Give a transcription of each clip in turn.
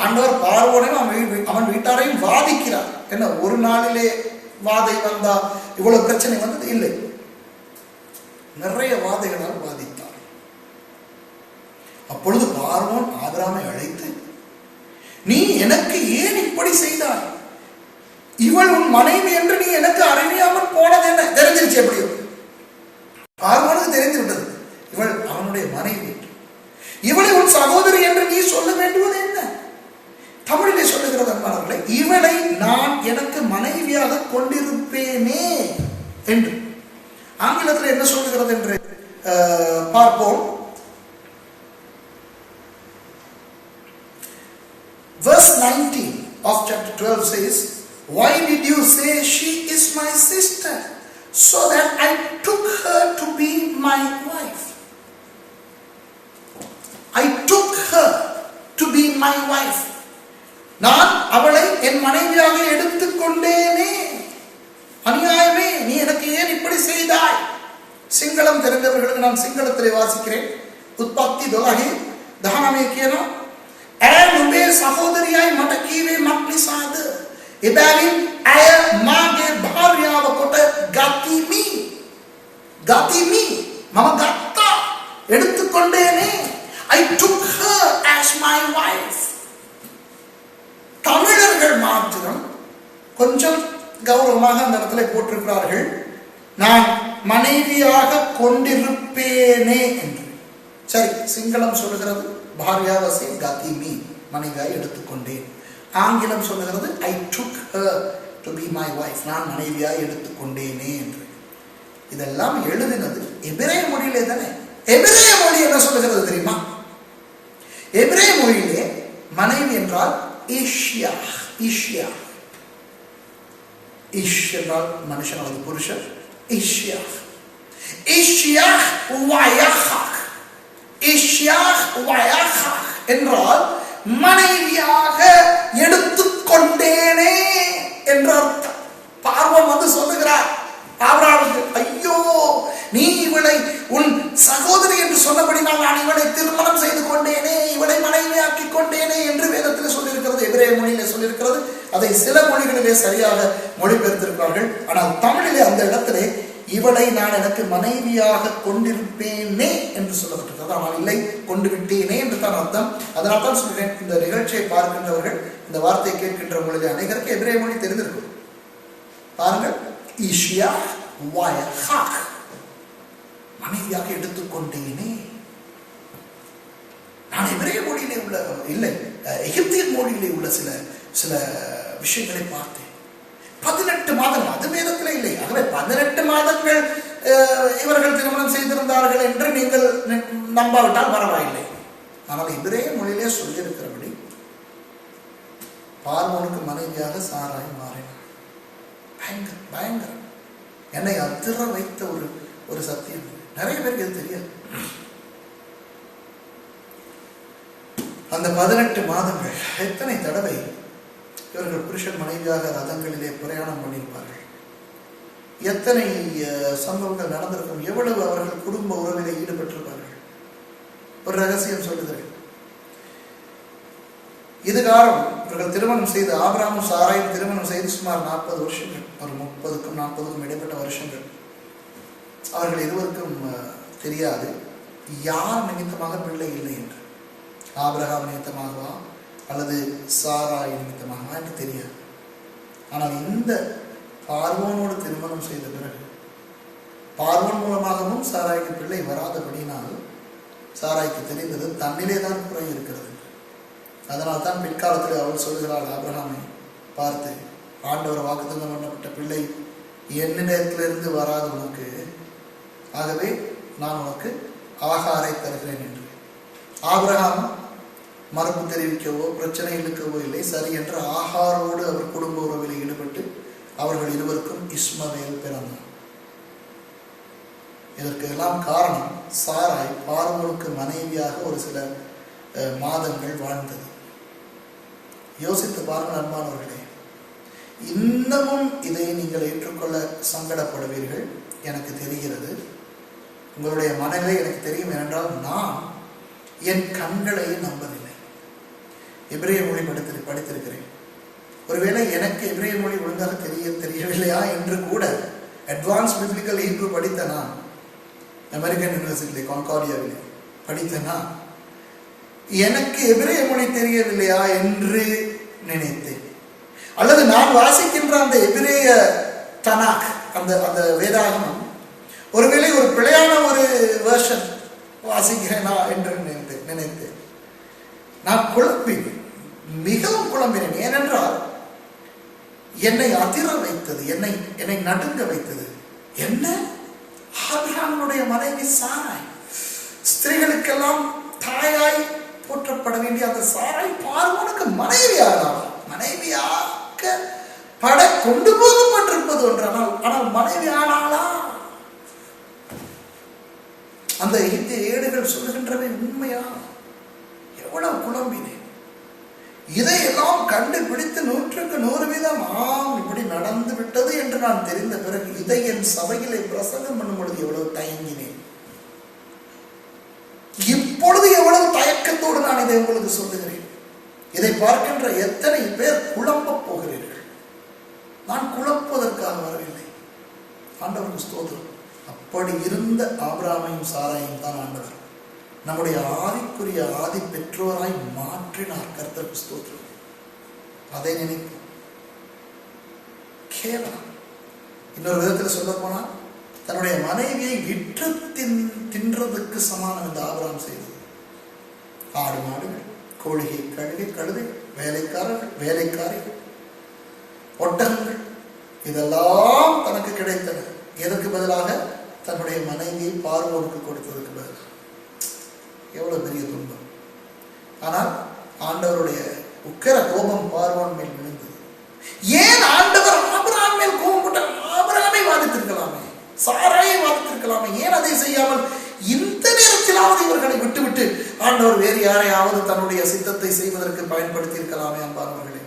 ஆண்டவர் பார்வோனையும் அவன் வீட்டாரையும் வாதிக்கிறார். என்ன ஒரு நாளிலே வாதை வந்தா இவ்வளவு பிரச்சனை வந்தது இல்லை, நிறைய வாதைகளால் வாதித்தார். அப்பொழுது பார்வோன் ஆபிரகாமை அழைத்து, நீ எனக்கு ஏன் இப்படி செய்தாய்? இவள் உன் மனைவி என்று நீ எனக்கு அறியாமல் போனது என்ன? தெரிஞ்சிருச்சு, எப்படியோ பார்வோனுக்கு தெரிந்து விட்டது இவள் அவனுடைய மனைவி. இவளை உன் சகோதரி என்று நீ சொல்ல வேண்டுவது என்ன? தமிழிலே சொல்லுகிறது அன்பானவர்களே, இவளை நான் எனக்கு மனைவியாக கொண்டிருப்பேனே என்று. ஆங்கிலத்தில் என்ன சொல்லுகிறது என்று பார்ப்போம். Verse 19 of chapter 12 says, why did you say she is my sister, so that I took her to be my wife? I took her to be my wife. நான் அவளை என் மனைவியாக எடுத்துக்கொண்டேனே. அநியாயமே, நீ எனக்கு ஏன் இப்படி செய்தாய்? சிங்களம் தெரிந்தவர்களுக்கு நான் சிங்களத்திலே வாசிக்கிறேன். உற்பத்தி தொகை தகனமே கேனா නුඹේ සහෝදරියයි මට කීවේ මක් නිසාද? එබැවින් ඇය මාගේ භාර්යාව කොට ගතිමි. මම ගත්තා, எடுத்துக்கொண்டேனே. I took her as my wife. தமிழர்கள் மாத்திரம் கொஞ்சம் கௌரவமாக அந்த இடத்துல போட்டிருக்கிறார்கள், நான் மனைவியாக கொண்டிருப்பேனே என்று. சரி, சிங்களம் சொல்லுகிறது பாரியாவசி கதிமி, மனைவியாய் எடுத்துக்கொண்டேன். ஆங்கிலம் சொல்லுகிறது I took her to be my wife, நான் மனைவியாய் எடுத்துக்கொண்டேனே என்று. இதெல்லாம் எழுதினது எபிரேய மொழியிலே தானே. எபிரேய மொழி என்ன சொல்லுகிறது தெரியுமா? எபிரேய மொழியிலே மனைவி என்றால் ஈஷ்யா. இஷ் என்றால் மனுஷன் அல்லது புருஷன். ஈஷ்யா என்றால் மனைவியாக எடுத்துக்கொண்டேனே என்ற அர்த்தம். பார்வோன் வந்து சொல்லுகிறார் ஆபிரகாமுக்கு, ஐயோ, நீ இவளை உன் சகோதரி என்று சொன்னபடி நான் இவளை திருமணம் செய்து கொண்டேனே, இவளை மனைவியாக்கி கொண்டேனே என்று வேதத்தில் சொல்லியிருக்கிறது, எபிரேய மொழியிலே சொல்லியிருக்கிறது. அதை சில மொழிகளிலே சரியாக மொழிபெயர்த்திருக்கிறார்கள். ஆனால் தமிழிலே அந்த இடத்திலே இவளை நான் எனக்கு மனைவியாக கொண்டிருப்பேனே என்று சொல்லப்பட்டிருக்கிறது. ஆனால் இல்லை, கொண்டு விட்டேனே என்று தான் அர்த்தம். அதனால் தான் சொல்கிறேன், இந்த நிகழ்ச்சியை பார்க்கின்றவர்கள், இந்த வார்த்தையை கேட்கின்ற பொழுது அனைவருக்கு எபிரேய மொழி தெரிந்திருக்கும். பாருங்கள், ஈஷியா வயஹாக், மனைவியாக எடுத்துக்கொண்டேனே. நான் எபிரேய மொழியிலே உள்ள இல்லை, எகிப்திய மொழியிலே உள்ள சில விஷயங்களை பார்த்தேன். 18 மாதங்கள், அது வேதத்திலே இல்லை. ஆகவே 18 மாதங்கள் இவர்கள் திருமணம் செய்திருந்தார்கள் என்று நீங்கள் நம்பாவிட்டால் பரவாயில்லை. ஆனால் எபிரேய மொழியிலே சொல்லியிருக்கிறபடி பார்வோனுக்கு மனைவியாக சாராய் மாறினார். பயங்கரம். என்னை அதிர வைத்த ஒரு சத்தியம். நிறைய பேருக்கு இது தெரியாது. அந்த 18 மாதங்கள் எத்தனை தடவை இவர்கள் புருஷன் மனைவியாக ரதங்களிலே பிரயாணம் பண்ணியிருப்பார்கள். எத்தனை சம்பவங்கள் நடந்திருக்கும், எவ்வளவு அவர்கள் குடும்ப உறவிலே ஈடுபட்டிருப்பார்கள். ஒரு ரகசியம் சொல்லுகிறேன். இதுகாரம் இவர்கள் திருமணம் செய்து, ஆபிரகாமும் சாராயும் திருமணம் செய்து சுமார் 40 வருஷங்கள், ஒரு 30க்கும் 40க்கும் இடைப்பட்ட வருஷங்கள். அவர்கள் இருவருக்கும் தெரியாது யார் நிமித்தமாக பிள்ளை இல்லை என்று. ஆபிரகாம் நிமித்தமாகவா அல்லது சாராய் நிமித்தமாக என்று தெரியாது. ஆனால் இந்த பார்வோனோடு திருமணம் செய்த பிறகு பார்வோன் மூலமாகவும் சாராய்க்கு பிள்ளை வராதபடினால் சாராய்க்கு தெரிந்தது தன்னிலே தான் குறை இருக்கிறது. அதனால் தான் பிற்காலத்தில் அவள் சொல்கிறாள் ஆபிரகாமை பார்த்து, ஆண்டவர் வாக்குத்தத்தம் பண்ணப்பட்ட பிள்ளை என்னிடத்திலிருந்து வராது உனக்கு, ஆகவே நான் உனக்கு ஆகாரை தருகிறேன் என்று. ஆபிரகாம் மரபு தெரிவிக்கவோ பிரச்சனை இழுக்கவோ இல்லை. சரி என்று ஆகாரோடு அவர் குடும்ப உறவில் ஈடுபட்டு அவர்கள் இருவருக்கும் இஸ்மவேல் பிறந்தார். இதற்கு எல்லாம் காரணம் சாராய் பார்வோனுக்கு மனைவியாக ஒரு சில மாதங்கள் வாழ்ந்தது. யோசித்து பாருங்கள் அன்பானவர்களே, இன்னமும் இதை நீங்கள் ஏற்றுக்கொள்ள சங்கடப்படுவீர்கள் எனக்கு தெரிகிறது. உங்களுடைய மனநிலை எனக்கு தெரியும். ஏனென்றால் நான் என் கண்களை நம்பவில்லை. எபிரேய மொழி படித்திருக்கிறேன். ஒருவேளை எனக்கு எபிரேய மொழி ஒழுங்காக தெரியவில்லையா என்று கூட அட்வான்ஸ் பிப்ளிக்கல் ஹீப்ரூ படித்த நான் அமெரிக்கன் யூனிவர்சிட்டியிலே கான்கார்டியாவில் படித்தனா எனக்கு எபிரேய மொழி தெரியவில்லையா என்று நினைத்தேன். அல்லது நான் வாசிக்கின்ற அந்த எபிரேய தனாக் அந்த வேதாகமம் ஒருவேளை ஒரு பிழையான ஒரு வெர்ஷன் வாசிக்கிறேனா என்று நினைத்தேன். நான் குழம்பினேன், மிகவும் குழம்பினேன். ஏனென்றால் என்னை அதிர வைத்தது, என்னை நடுங்க வைத்தது. என்ன, ஆபிரகாமுடைய மனைவி சாராய், ஸ்திரீகளுக்கெல்லாம் தாயாய் போற்றப்பட வேண்டிய அந்த சாராய் பார்வோனுக்கு மனைவியாக பட கொண்டு போகப்பட்டிருப்பது ஒன்றானால், ஆனால் மனைவி ஆனாளா? அந்த ஏடுகள் சொல்லுகின்றவை உண்மையா? எவ்வளவு குழம்பினேன். இதையெல்லாம் கண்டுபிடித்து 100% ஆம் இப்படி நடந்து விட்டது என்று நான் தெரிந்த பிறகு இதை என் சபையிலே பிரசங்கம் பண்ணும் பொழுது எவ்வளவு தயங்கினேன். இப்பொழுது எவ்வளவு தயக்கத்தோடு நான் இதை உங்களுக்கு சொல்லுகிறேன். இதை பார்க்கின்ற எத்தனை பேர் குழம்ப போகிறீர்கள்? நான் குழப்பதற்காக வரவில்லை. ஆண்டவருக்கு ஸ்தோத்திரம். அப்படி இருந்த ஆபிரகாமையும் சாராயையும் தான் ஆண்டவர் நம்முடைய ஆதிக்குரிய ஆதி பெற்றோராய் மாற்றினார். கர்த்தருக்கு ஸ்தோத்திரம். அதை நினைப்போம். கேவலம். இன்னொரு விதத்தில் சொல்ல போனால் தன்னுடைய மனைவியை விற்று தின்றதுக்கு சமானம் இந்த ஆபிரகாம் செய்தது. ஆடு மாடுகள், கோழிகை, கழுதை, வேலைக்காரிகள், ஒட்டகங்கள் இதெல்லாம் தனக்கு கிடைத்தன. எதற்கு பதிலாக? தன்னுடைய மனைவியை பார்வோனுக்கு கொடுத்ததுக்கு பதிலாக. எவ்வளவு பெரிய துன்பம். ஆனால் ஆண்டவருடைய உக்கிர கோபம் பார்வோன் மேல் விழுந்தது. ஏன் ஆண்டவர் ஆபிரகாம் மேல் கோபம் போட்டார்? ஆபிரகாமை வாதித்திருக்கலாமே, சாராயை வாதித்திருக்கலாமே. ஏன் அதை செய்யாமல் இந்த நேரத்திலாவது இவர்களை விட்டுவிட்டு ஆண்டவர் வேறு யாரையாவது தன்னுடைய சித்தத்தை செய்வதற்கு பயன்படுத்தி இருக்கலாமே? அன்பானவர்களே,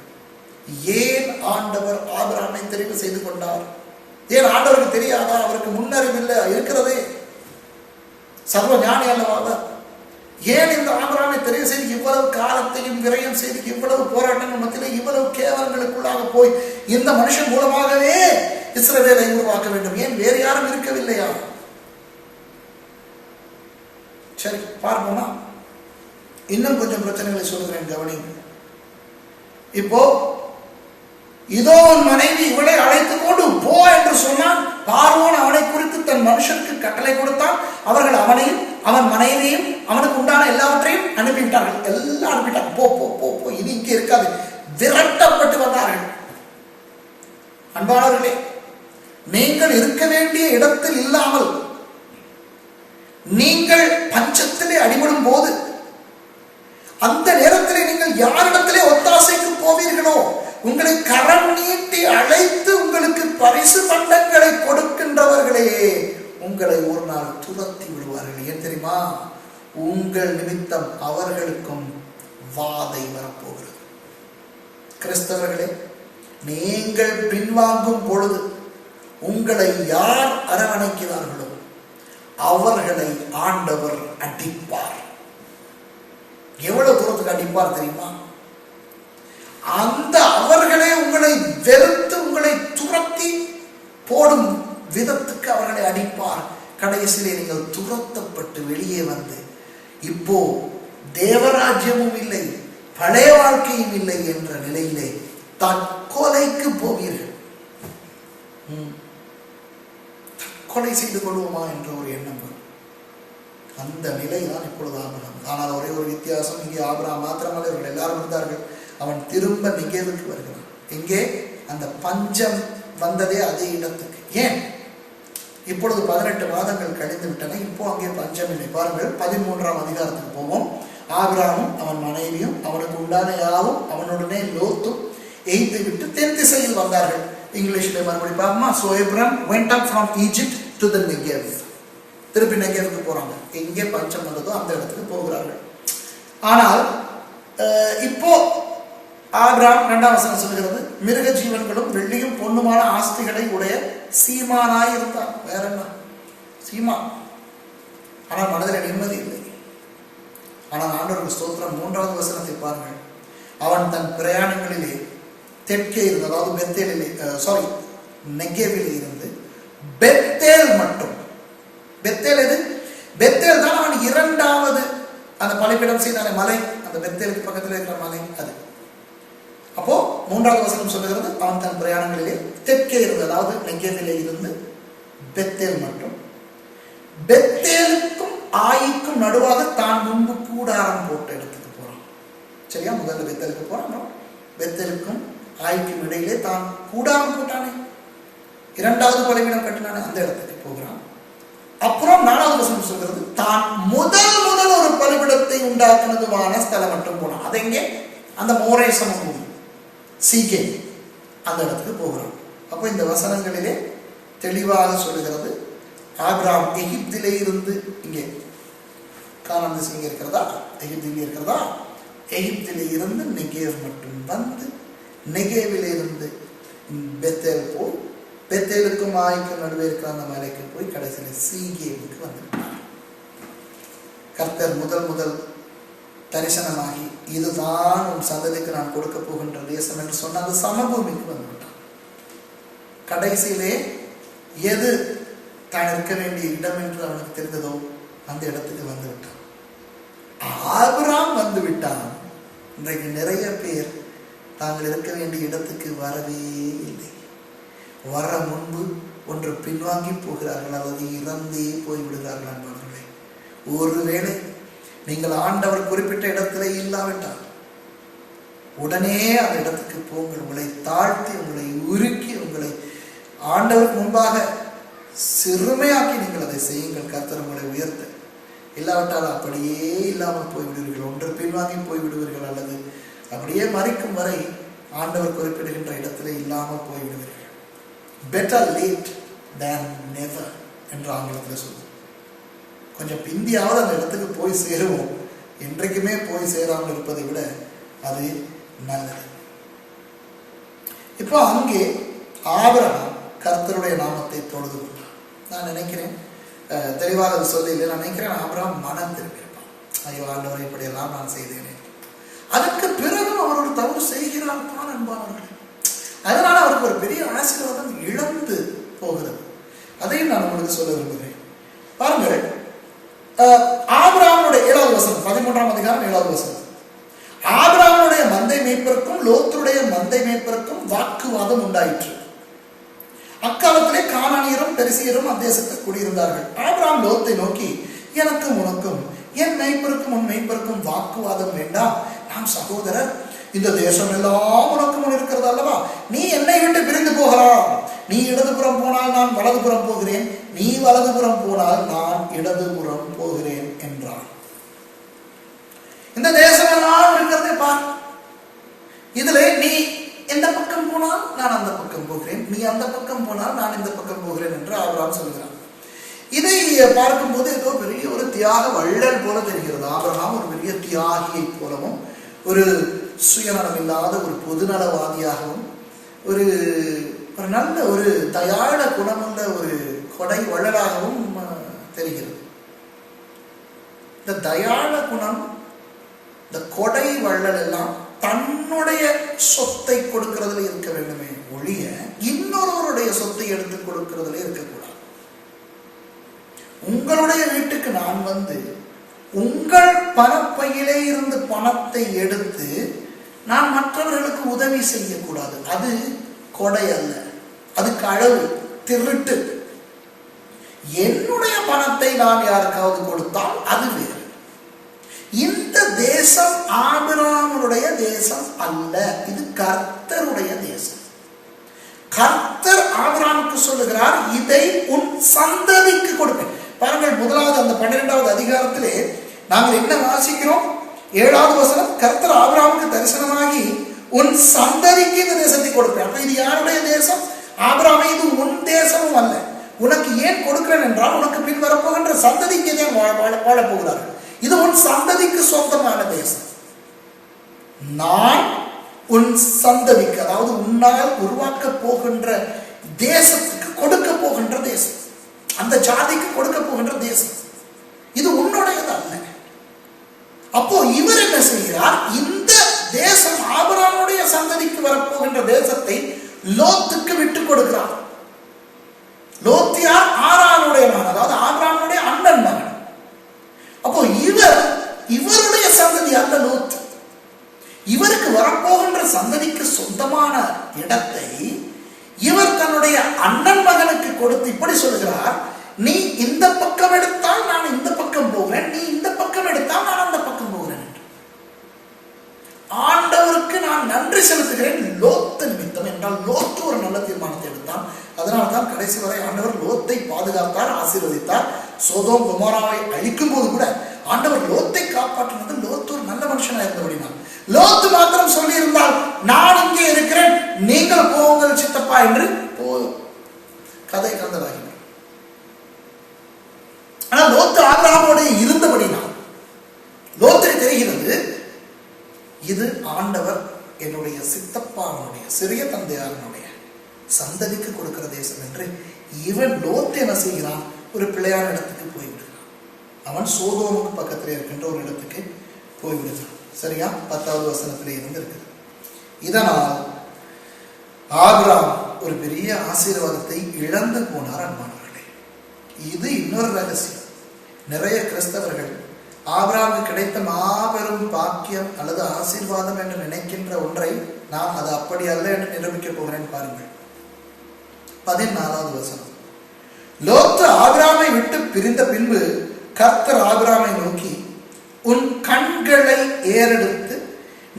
ஏன் ஆண்டவர் ஆபிரகாமை தெரிவு செய்து கொண்டார்? ஏன் ஆண்டவருக்கு தெரியாதா? அவருக்கு முன்னறிவில்லை இருக்கிறதே, சர்வ ஞானி அல்லவா? ஏன் இந்த ஆபிரகாமை தெரிவு செய்து இவ்வளவு காலத்தையும் விரயம் செய்து இவ்வளவு போராட்டங்கள் மத்தியிலே இவ்வளவு கேவலங்களுக்குள்ளாக போய் இந்த மனுஷன் மூலமாகவே இஸ்ரவேலை உருவாக்க வேண்டும்? ஏன் வேறு யாரும் இருக்கவில்லையா? சரி, பார்ப்போமா? இன்னும் கொஞ்சம் பிரச்சனைகளை சொல்லுகிறேன், கவனிங்க. இப்போ இதோ உன் மனைவி இவளை அழைத்துக் கொண்டு போ என்று சொன்னான். பார்வோன் அவனை குறித்து தன் மனுஷனுக்கு கட்டளை கொடுத்தான். அவர்கள் அவனையும் அவன் மனைவியையும் அவனுக்கு உண்டான எல்லாவற்றையும் அனுப்பிவிட்டார்கள். எல்லாம் அனுப்பிட்டாங்க. போ போ போ போ, இது இங்கே இருக்காது. விரட்டப்பட்டு வந்தார்கள். அன்பானவர்களே, நீங்கள் இருக்க வேண்டிய இடத்தில் இல்லாமல் நீங்கள் பஞ்சத்திலே அடிபடும் போது அந்த நேரத்திலே நீங்கள் யாரிடத்திலே ஒத்தாசைக்கு போவீர்களோ, உங்களை கரம் நீட்டி அழைத்து உங்களுக்கு பரிசு பண்டங்களை கொடுக்கின்றவர்களே உங்களை ஒரு நாள் துரத்தி விடுவார்கள். ஏன் தெரியுமா? உங்கள் நிமித்தம் அவர்களுக்கும் வாதை வரப்போகிறது. கிறிஸ்தவர்களே, நீங்கள் பின்வாங்கும் பொழுது உங்களை யார் அரவணைக்கிறார்களோ அவர்களை ஆண்டவர் அடிப்பார். எவ்வளவு தூரத்துக்கு அடிப்பார் தெரியுமா? அந்த அவர்களே உங்களை வெறுத்து உங்களை துரத்தி போடும் விதத்துக்கு அவர்களை அடிப்பார். கடைசியிலே நீங்கள் துரத்தப்பட்டு வெளியே வந்து இப்போ தேவராஜ்யமும் இல்லை, பழைய வாழ்க்கையும் இல்லை என்ற நிலையிலே தற்கொலைக்கு போவீர்கள். தற்கொலை செய்து கொள்வோமா என்ற ஒரு எண்ணம் வரும். அந்த நிலை தான் இப்பொழுது ஆபிரகாம். ஆனால் ஒரே ஒரு வித்தியாசம், இங்கே ஆபிரகாம் மாத்திரமல்ல, இவர்கள் எல்லாரும் இருந்தார்கள். அவன் திரும்ப நிகேவுக்கு வருகிறான். இங்கே அந்த பஞ்சம் வந்ததே அதே இடத்துக்கு. ஏன்? இப்பொழுது 18 மாதங்கள் கழிந்து விட்டன. இப்போ அங்கே பஞ்சம் இல்லை. பாருங்கள், 13ஆம் அதிகாரத்துக்கு போவோம். ஆபிரகாமும் அவன் மனைவியும் அவனுக்கு உண்டான யாவும் அவனுடனே லோத்தும் எய்து விட்டு தென் திசையில் வந்தார்கள். இங்கிலீஷ்ல மறுபடி பார்ப்போமா? So Abram went up from Egypt to the Negev. திருப்பி நெகேவுக்கு போறாங்க. எங்கே பஞ்சம் வந்ததோ அந்த இடத்துக்கு போகிறார்கள். ஆனால் இப்போ ஆபிரகாம் 2ஆம் வசனம் சொல்கிறது, மிருக ஜீவன்களும் வெள்ளியும் பொன்னுமான ஆஸ்திகளை உடைய சீமானாய் இருந்தான். வேற என்ன? சீமான். ஆனால் மனதில் நிம்மதி இல்லை. ஆனால் ஆண்டவருக்கு ஸ்தோத்திரம். 3ஆவது வசனத்தை பாருங்கள். அவன் தன் பிரயாணங்களிலே தெற்கே இருந்து, அதாவது பெத்தேலிலே நெகேவிலே இருந்து பெத்தேல் மட்டும், பெத்தேல் எது? பெத்தேல் தான் அவன் இரண்டாவது அந்த பலிபீடம் செய்தான மலை, அந்த பெத்தேலுக்கு பக்கத்தில் இருக்கிற மலை அது. அப்போ மூன்றாவது வசனம் சொல்லுகிறது, அவன் தன் பிரயாணங்களிலே தெற்கே இருந்து, அதாவது நெகேவிலே இருந்து பெத்தேல் மட்டும், பெத்தேலுக்கும் ஆயிக்கும் நடுவாக தான் முன்பு கூடாரம் போட்ட இடத்துக்கு போறான். சரியா? முதல்ல பெத்தேலுக்கு போறான், பெத்தேலுக்கும் ஆயிக்கும் இடையிலே தான் கூடாரம் போட்டானே, இரண்டாவது பலிபீடம் கட்டினானே, அந்த இடத்துக்கு போகிறான். அப்புறம் நாலாவது வசனம் சொல்கிறது, தான் முதல் ஒரு பலிபீடத்தை உண்டாக்குனதுமான ஸ்தலம் மட்டும் போனான். அது எங்கே? அந்த மோரே சமபூமி, சீகே, அந்த இடத்துக்கு போகிறான். அப்போ இந்த வசனங்களிலே தெளிவாக சொல்லுகிறது, ஆபிரகாம் எகிப்திலே இருந்து, இங்கே கானான் தேசம் இங்கே இருக்கிறதா, எகிப்து இங்கே இருக்கிறதா, எகிப்திலே இருந்து நெகேவ் மட்டும் வந்து, நெகேவிலே இருந்து பெத்தேல் போய், பெத்தேலுக்கும் ஆய்க்கும் நடுவே இருக்கிற அந்த மலைக்கு போய் கடைசியில் சீகேவுக்கு வந்துவிட்டார். கர்த்தர் முதல் தரிசனமாகி, இதுதான் உன் சந்ததிக்கு நான் கொடுக்க போகின்ற தேசம் என்று சொன்ன அந்த சமபூமிக்கு வந்துவிட்டான். கடைசியிலே எது தான் இருக்க வேண்டிய இடம் என்று அவனுக்கு தெரிந்ததோ அந்த இடத்துக்கு வந்து விட்டான். ஆபிரகாம் வந்து விட்டான். இன்றைக்கு நிறைய பேர் தாங்கள் இருக்க வேண்டிய இடத்துக்கு வரவே இல்லை. வர முன்பு ஒன்று பின்வாங்கி போகிறார்கள், அல்லது இறந்தே போய்விடுகிறார்கள். அன்பர்களே, ஒருவேளை நீங்கள் ஆண்டவர் குறிப்பிட்ட இடத்திலே இல்லாவிட்டால் உடனே அந்த இடத்துக்கு போங்கள். உங்களை தாழ்த்தி, உங்களை உருக்கி, உங்களை ஆண்டவருக்கு முன்பாக சிறுமையாக்கி நீங்கள் அதை செய்யுங்கள். கர்த்தர் உங்களை உயர்த்த. இல்லாவிட்டால் அப்படியே இல்லாமல் போய்விடுவீர்கள், ஒன்று பின்வாங்கி போய்விடுவீர்கள், அல்லது அப்படியே மறிக்கும் வரை ஆண்டவர் குறிப்பிடுகின்ற இடத்திலே இல்லாமல் போய்விடுவீர்கள். பெட்டர் லேட் தேன் நெவர் என்று ஆங்கிலத்தில் சொல்லுவோம். கொஞ்சம் பிந்தியாவது அந்த இடத்துக்கு போய் சேருவோம். என்றைக்குமே போய் சேராமல் இருப்பதை விட அது நல்லது. இப்போ அங்கே ஆபிரகாம் கர்த்தருடைய நாமத்தை தொழுது கொண்டார். நான் நினைக்கிறேன், தெளிவாக அது சொல்லி இல்லை, நான் நினைக்கிறேன் ஆபிரகாம் மனம் திரும்பியிருப்பான். ஐயோ ஆண்டவரை இப்படியெல்லாம் நான் செய்தேனே. அதற்கு பிறகு அவர் ஒரு தவறு செய்கிறார் தான் அன்பானவர்கள். அதனால அவருக்கு ஒரு பெரிய ஆசீர்வாதம் இழந்து போகிறது. அதையும் நான் உங்களுக்கு சொல்ல விரும்புகிறேன். பாருங்கள், ஆபிரகாமுடைய 7வது வசனம், 13ஆம் அதிகாரம் 7வது வசனம். ஆபிரகாமுடைய மந்தை மேய்ப்பருக்கும் லோத்துடைய மந்தை மேய்ப்பருக்கும் வாக்குவாதம் உண்டாயிற்று. அக்காலத்திலே கானானியரும் பெரிசியரும் அத்தேசத்தில் குடியிருந்தார்கள். ஆபிரகாம் லோத்தை நோக்கி, எனக்கும் உனக்கும் என் மேய்ப்பருக்கும் உன் மேய்ப்பருக்கும் வாக்குவாதம் வேண்டாம், நாம் சகோதரர், இந்த தேசம் எல்லாம் உனக்கு முன் இருக்கிறது அல்லவா, நீ என்னை விட்டு பிரிந்து போகலாம். நீ இடதுபுறம் போனால் நான் வலதுபுறம் போகிறேன், நீ வலதுபுறம் போனால் நான் இடதுபுறம் போகிறேன் என்றான். இந்த தேசம் எல்லாம் இருக்கிறதே பார், இதுல நீ எந்த பக்கம் போனால் நான் அந்த பக்கம் போகிறேன், நீ அந்த பக்கம் போனால் நான் இந்த பக்கம் போகிறேன் என்று ஆபிரகாம் சொல்கிறான். இதை பார்க்கும்போது ஏதோ பெரிய ஒரு தியாக வள்ளல் போல தெரிகிறது. ஆபிரகாம் ஒரு பெரிய தியாகியை போலவும், ஒரு சுயநலம் இல்லாத ஒரு பொதுநலவாதியாகவும், ஒரு நல்ல ஒரு தயாள குணமுள்ள ஒரு கொடை வள்ளலாகவும் தெரிகிறது. இந்த தயாள குணம், இந்த கொடை வள்ளல் எல்லாம் தன்னுடைய சொத்தை கொடுக்கிறதுல இருக்க வேண்டுமே ஒழிய இன்னொருவருடைய சொத்தை எடுத்து கொடுக்கிறதுல இருக்கக்கூடாது. உங்களுடைய வீட்டுக்கு நான் வந்து உங்கள் பணப்பையிலே இருந்து பணத்தை எடுத்து நான் மற்றவர்களுக்கு உதவி செய்யக்கூடாது. அது கொடை அல்ல, அது களவு, திருட்டு. என்னுடைய பணத்தை நான் யாருக்காவது கொடுத்தால் அது வேறு. இந்த தேசம் ஆபிரகாமுடைய தேசம் அல்ல, இது கர்த்தருடைய தேசம். கர்த்தர் ஆபிரகாமுக்கு சொல்லுகிறார், இதை உன் சந்ததிக்கு கொடுப்பேன். பாருங்கள், முதலாவது அந்த 12வது அதிகாரத்திலே நாங்கள் என்ன வாசிக்கிறோம்? 7வது வசனம், கர்த்தர் ஆபிரகாமுக்கு தரிசனமாகி உன் சந்ததிக்கு இந்த தேசத்தை கொடுப்பேன். அப்ப இது யாருடைய தேசம்? ஆபிரகாமே, இது உன் தேசமும் அல்ல. உனக்கு ஏன் கொடுக்கிறேன் என்றால், உனக்கு பின் வரப்போகின்ற சந்ததிக்கு தான் வாழப் போகிறார்கள். இது உன் சந்ததிக்கு சொந்தமான தேசம். நான் உன் சந்ததிக்கு, அதாவது உன்னால் உருவாக்க போகின்ற தேசத்துக்கு கொடுக்க போகின்ற தேசம், அந்த ஜாதிக்கு கொடுக்க போகின்ற தேசம், இது உன்னுடையது அல்ல. அப்போ இவர் என்ன செய்கிறார்? இந்த தேசம் வரப்போகின்ற தேசத்தை லோத்துக்கு விட்டுக் கொடுக்கிறார். லோத்து யார்? ஆரானுடைய மகன், அதாவது ஆபிரகாமுடைய அண்ணன் மகன். அப்போ இவருடைய சந்ததி அல்ல லோத்து. இவருக்கு வரப்போகின்ற சந்ததிக்கு சொந்தமான இடத்தை இவர் தன்னுடைய அண்ணன் மகனுக்கு கொடுத்து இப்படி சொல்கிறார், நீ இந்த பக்கம் எடுத்தால் நான் இந்த பக்கம் போகிறேன், நீ இந்த பக்கம் எடுத்தால் நான் அந்த பக்கம் போகிறேன் என்று. ஆண்டவருக்கு நான் நன்றி செலுத்துகிறேன் லோத்து நிமித்தம். என்றால் லோத்து ஒரு நல்ல தீர்மானத்தை எடுத்தான். அதனால்தான் கடைசி வரை ஆண்டவர் லோத்தை பாதுகாத்தார், ஆசீர்வதித்தார். சோதோம் கொமோராவை அழிக்கும் போது கூட ஆண்டவர் லோத்தை காப்பாற்றினது லோத்து ஒரு நல்ல மனுஷனா இருந்தபடினால். லோத்து மாத்திரம் சொல்லி இருந்தால் நான் இங்கே இருக்கிறேன், நீங்கள் போங்கள் சித்தப்பா என்று கதை கந்ததாகி. ஆனால் லோத்து ஆபிரகாமோடு இருந்தபடினால் லோத்துக்கு தெரிகிறது, இது ஆண்டவர் என்னுடைய சித்தப்பாவனுடைய சிறிய தந்தையாரனுடைய சந்ததிக்கு கொடுக்கிற தேசம் என்று. இவன் லோத்து என்ன செய்கிறான்? ஒரு பிள்ளையான இடத்துக்கு போய்விடுகிறான். அவன் சோதோமுக்கு பக்கத்தில் இருக்கின்ற ஒரு இடத்துக்கு போய்விடுகிறான். சரியா? 10வது வசனத்திலே இருந்து இருக்குது. இதனால் ஆபிரகாம் ஒரு பெரிய ஆசீர்வாதத்தை இழந்து போனார். அன்பானவர்களே, இது இன்னொரு ரகசியம். நிறைய கிறிஸ்தவர்கள் ஆபிரகாமுக்கு கிடைத்த மாபெரும் பாக்கியம் அல்லது ஆசீர்வாதம் என்று நினைக்கின்ற ஒன்றை நான் அது அப்படி அல்ல என்று நிரூபிக்க போகிறேன். பாருங்கள் 14வது வசனம். லோத்து ஆபிரகாமை விட்டு பிரிந்த பின்பு கர்த்தர் ஆபிரகாமை நோக்கி, உன் கண்களை ஏறெடுத்து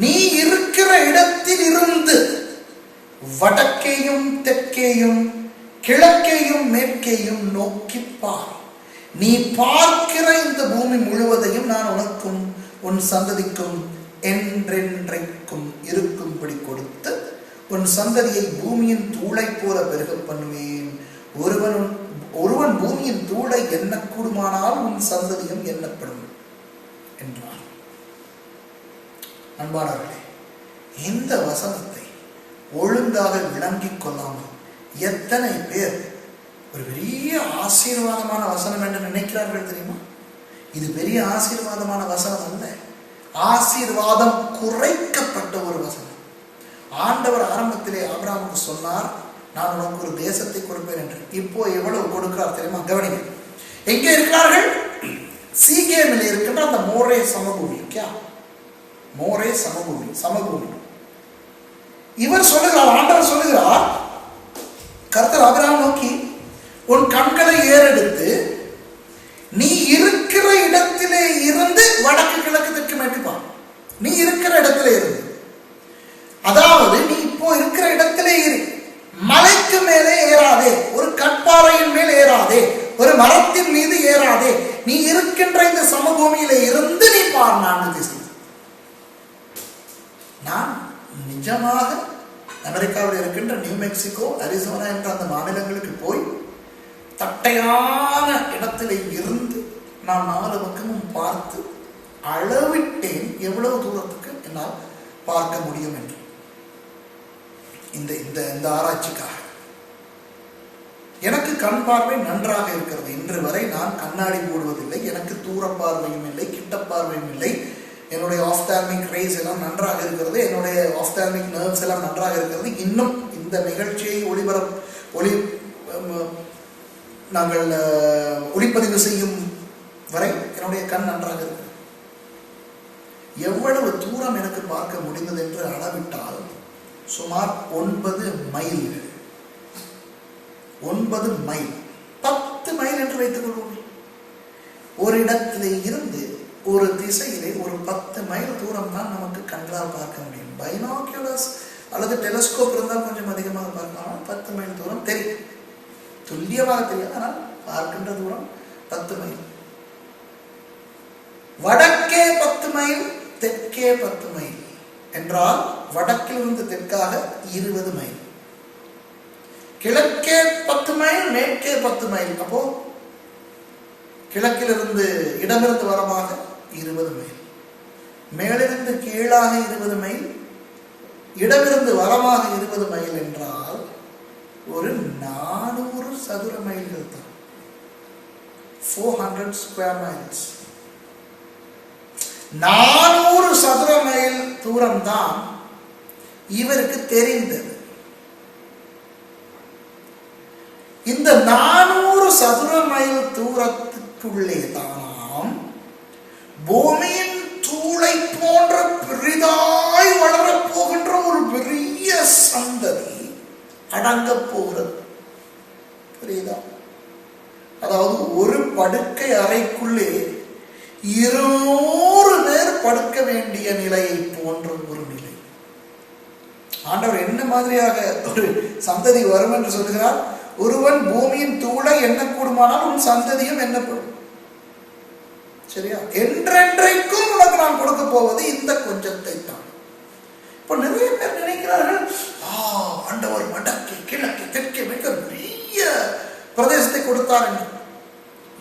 நீ இருக்கிற இடத்தில் இருந்து வடக்கேயும் தெற்கேயும் கிழக்கேயும் மேற்கேயும் நோக்கி பார். நீ பார்க்கிற இந்த பூமி முழுவதையும் நான் உனக்கும் உன் சந்ததிக்கும் என்றென்றைக்கும் இருக்கும்படி கொடுத்து உன் சந்ததியை பூமியின் தூளை போல பெருக பண்ணுவேன். ஒருவன் பூமியின் தூளை எண்ணக்கூடுமானால் உன் சந்ததியும் எண்ணப்படும் என்றார். அன்பானவர்களே, இந்த வசனத்தை ஒழுங்காக விளங்கிக் கொள்ளாமல் எத்தனை பேர் ஒரு பெரிய ஆசீர்வாதமான வசனம் என்று நினைக்கிறார்கள் தெரியுமா? இது பெரிய ஆசீர்வாதமான வசனம் அல்ல, ஆசீர்வாதம் குறைக்கப்பட்ட ஒரு வசனம். ஆண்டவர் ஆரம்பத்திலே ஆபிரகாமுக்கு சொன்னார், நான் உனக்கு ஒரு தேசத்தை கொடுப்பேன் என்று. இப்போ எவ்வளவு கொடுக்கிறார் தெரியுமா? கவனிங்க. எங்கே இருக்கிறார்கள்? சீகேமில் இருக்கின்ற அந்த மோரே சமபூமி. மோரே சமபூமி. இவர் சொல்லுகிறார், ஆண்டவர் சொல்லுகிறார், கர்த்தர் ஆபிரகாமை நோக்கி, உன் கண்களை ஏறெடுத்து நீ இருக்கிற இடத்திலே இருந்து வடக்கு கிழக்கு தெற்கு மேற்கு பார். நீ இருக்கிற இடத்திலே இருந்து, அதாவது நீ இப்போ இருக்கிற இடத்திலே இரு. மலைக்கு மேலே ஏறாதே, ஒரு கற்பாறையின் மேல் ஏறாதே, ஒரு மரத்தின் மீது ஏறாதே. நீ இருக்கின்ற இந்த சமபூமியில இருந்து நீ பார். நான் நிஜமாக அமெரிக்காவில் இருக்கின்ற நியூ மெக்சிகோ, அரிசோனா என்ற அந்த மாநிலங்களுக்கு போய் தட்டையான இடத்திலே இருந்து நான் 4 பக்கமும் பார்த்து அளவிட்டேன் எவ்வளவு தூரத்துக்கு என்னால் பார்க்க முடியும் என்று. இந்த ஆராய்ச்சிக்காக எனக்கு கண் பார்வை நன்றாக இருக்கிறது. இன்று வரை நான் கண்ணாடி போடுவதில்லை. எனக்கு தூர பார்வையும் இல்லை, கிட்ட பார்வையும் இல்லை. என்னுடைய ஆப்தால்மிக் ரேஸ் எல்லாம் நன்றாக இருக்கிறது. என்னுடைய ஆப்தால்மிக் நர்வ்ஸ் எல்லாம் நன்றாக இருக்கிறது. இன்னும் இந்த நிகழ்ச்சியை நாங்கள் ஒளிப்பதிவு செய்யும் வரை என்னுடைய கண் நன்றாக இருக்கிறது. எவ்வளவு தூரம் எனக்கு பார்க்க முடிந்தது என்று அளவிட்டால் சுமார் 9 மைல்கள். 9 மைல், 10 மைல் என்று வைத்துக் கொள்வோம். ஒரு இடத்திலே இருந்து ஒரு திசையிலே ஒரு 10 மைல் தூரம் தான் நமக்கு கண்களால் பார்க்க முடியும். பைனாக்குலர்ஸ் அல்லது டெலஸ்கோப் இருந்தால் கொஞ்சம் அதிகமாக பார்க்கலாம். 10 மைல் தூரம் தெரியும், துல்லியமாக தெரியும். ஆனால் பார்க்கின்ற தூரம் 10 மைல். வடக்கே 10 மைல், தெற்கே 10 மைல் என்றால் வடக்கிலிருந்து தெற்காக 20 மைல். கிழக்கே 10 மைல், மேற்கே 10 மைல். அப்போ கிழக்கிலிருந்து இடமிருந்து வரமாக 20 மைல், மேலிருந்து கீழாக 20 மைல், இடமிருந்து வரமாக 20 மைல் என்றால் ஒரு 400 சதுர மைல்கள் தான். 400 ஸ்கொயர் மைல்ஸ். 400 சதுர மைல் தூரம் தான் இவருக்கு தெரிந்தது. இந்த 400 சதுர மைல் தூரத்துக்குள்ளே தானாம் பூமியின் தூளை போன்ற பெரிதாய் வளரப் போகின்ற ஒரு பெரிய சந்ததி அடங்க போகிறது. புரியுதா? அதாவது ஒரு படுக்கை அறைக்குள்ளே 200 பேர் படுக்க வேண்டிய நிலையை போன்ற ஒரு நிலை. ஆண்டவர் என்ன மாதிரியாக ஒரு சந்ததி வரும் என்று சொல்கிறார்? ஒருவன் பூமியின் தூளை எண்ணக்கூடுமானால் உன் சந்ததியும் எண்ணப்படும். சரியா? என்றென்றைக்கும் உனக்கு நான் கொடுக்க போவது இந்த கொஞ்சத்தை தான். இப்ப நிறைய பேர் நினைக்கிறார்கள், ஆண்டவர் வடக்கு கிழக்கு தெற்கே மிக பெரிய பிரதேசத்தை கொடுத்தார் என்று.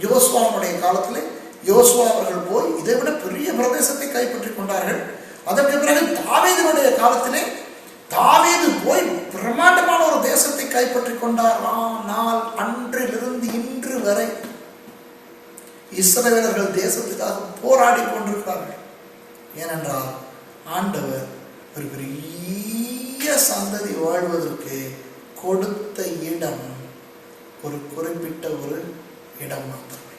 யோசுவாவுடைய காலத்திலே யோசுவா அவர்கள் போய் இதை விட பெரிய பிரதேசத்தை கைப்பற்றிக் கொண்டார்கள். அதற்கு பிறகு தாவீதுடைய காலத்திலே தாவீது போய் பிரம்மாண்டமான ஒரு தேசத்தை கைப்பற்றிக் கொண்டார். ஆனால் அன்றிலிருந்து இன்று வரை இஸ்ரவேலர்கள் தேசத்துக்காக போராடி கொண்டிருக்கிறார்கள். ஏனென்றால் ஆண்டவர் ஒரு பெரிய சந்ததி வாழ்வதற்கு கொடுத்த இடம் ஒரு குறிப்பிட்ட ஒரு இடம் மாத்திரமே,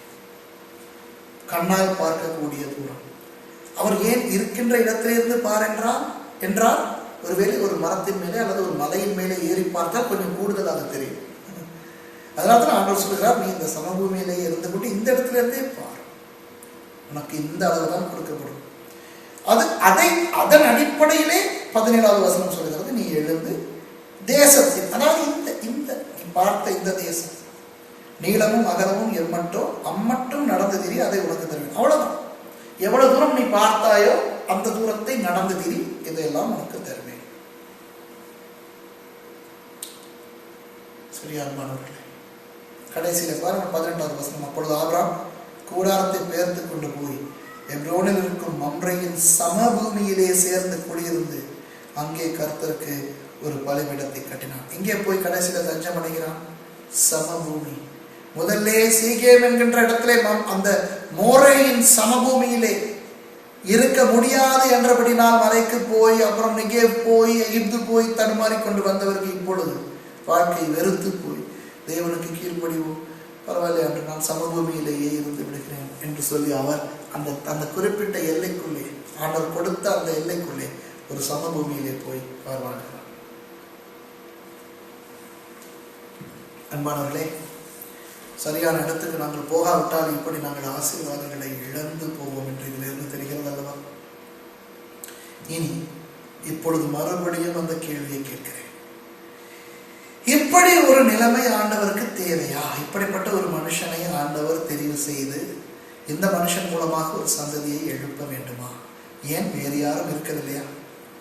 கண்ணால் பார்க்கக்கூடிய தூரம். அவர் ஏன் இருக்கின்ற இடத்திலிருந்து பார் என்றால் ஒருவேளை ஒரு மரத்தின் மேலே அல்லது ஒரு மலையின் மேலே ஏறி பார்த்தால் கொஞ்சம் கூடுதலாக தெரியும். அதனால தான் ஆண்டவர் சொல்கிறார், நீ இந்த சமபூமியிலேயே இருந்து கொண்டு இந்த இடத்துல இருந்தே பார், உனக்கு இந்த அளவு தான் கொடுக்கப்படும். அதன் அடிப்படையிலே 17வது வசனம் சொல்கிறது, நீ எழுந்து தேசத்தில், அதாவது இந்த நீ பார்த்த இந்த தேசம் நீளமும் அகலமும் அம்மட்டும் நடந்து திரி, அதை உனக்கு தருவேன். அவ்வளவுதான். எவ்வளவு தூரம் நீ பார்த்தாயோ அந்த தூரத்தை நடந்து திரி, இதையெல்லாம் உனக்கு தருவேன். சரியானவர்களே, கடைசியில பாருங்க 18வது வசனம். அப்பொழுது ஆபிரகாம் கூடாரத்தை பெயர்த்து கொண்டு போய் எப்ரோனில் இருக்கும் மம்ரேயின் சமபூமியிலே சேர்ந்து குடியிருந்து அங்கே கர்த்தருக்கு ஒரு பலிபீடத்தை கட்டினான். இங்கே போய் கடைசியில தஞ்சம் அடைகிறான். சமபூமி முதல்ல சீகேம் என்கின்ற இடத்திலே அந்த மோரேயின் சமபூமியிலே இருக்க முடியாது என்றபடினால் மலைக்கு போய் அப்புறம் நிகேவ் போய் எகிப்து போய் தடுமாறி கொண்டு வந்தவருக்கு இப்பொழுது வாழ்க்கை வெறுத்து போய் தேவனுக்கு கீழ்ப்படிவோம், பரவாயில்லை என்று நான் சமபூமியிலேயே இருந்து விடுகிறேன் என்று சொல்லி அவர் அந்த குறிப்பிட்ட எல்லைக்குள்ளே, ஆண்டவர் கொடுத்த அந்த எல்லைக்குள்ளே ஒரு சமபூமியிலே போய் அவர் வாழ்கிறார். அன்பானவர்களே, சரியான இடத்துக்கு நாங்கள் போகாவிட்டால் இப்படி நாங்கள் ஆசீர்வாதங்களை இழந்து போவோம் என்று இதிலிருந்து தெரிகிறது அல்லவா? இனி இப்பொழுது மறுபடியும் அந்த கேள்வியை கேட்கிறேன், இப்படி ஒரு நிலைமை ஆண்டவருக்கு தேவையா? இப்படிப்பட்ட ஒரு மனுஷனை ஆண்டவர் தெரிவு செய்து இந்த மனுஷன் மூலமாக ஒரு சந்ததியை எழுப்ப வேண்டுமா? ஏன் வேறு யாரும் இருக்கவில்லையா?